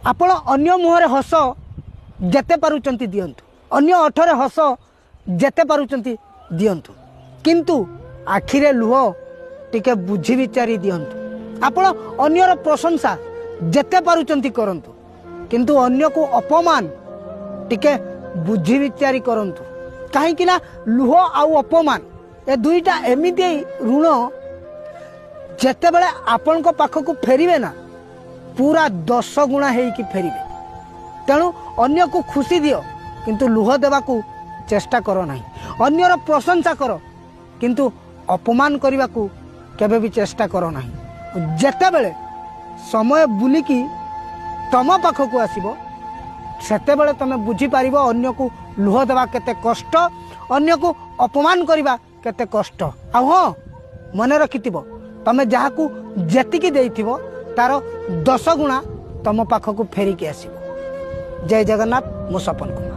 आपण अन्य मुहरे हस जेते पारुचंती दियंतु, अन्य ओठरे हस जेते पारुचंती दियंतु, किंतु आखिरे लुह टिके बुझी विचारी दियंतु। आपण अन्यर प्रशंसा जेते पारुचंती करंतु, किंतु अन्य को अपमान टिके बुझी विचारी करंतु। कहीं कि ना लुह आउ अपमान ए दुईटा एमिति ऋण जेते बेले आपण को पाख को फेरिबे ना पूरा 10 गुणा हेकी फेरिबे। तेणु अन्य को खुशी दियो किंतु लुह देवा को चेष्टा करो नहीं। अन्यर प्रशंसा करो किंतु अपमान करने को केबे भी चेष्टा करो नहीं। जेते बेले समय बुलिकी तम पाख को आसीबो सेते बेले तमे बुझी पारिबो अन्य को लुह देवा केते कष्ट, अन्य को अपमान करवा केते कष्ट। आ हाँ मन रखिथिबो तमे जहा को जेतिकी देइथिबो तार 10 गुणा तम पाख को फेरिकी आसीबो। जय जगन्नाथ। मु सपन कुमार।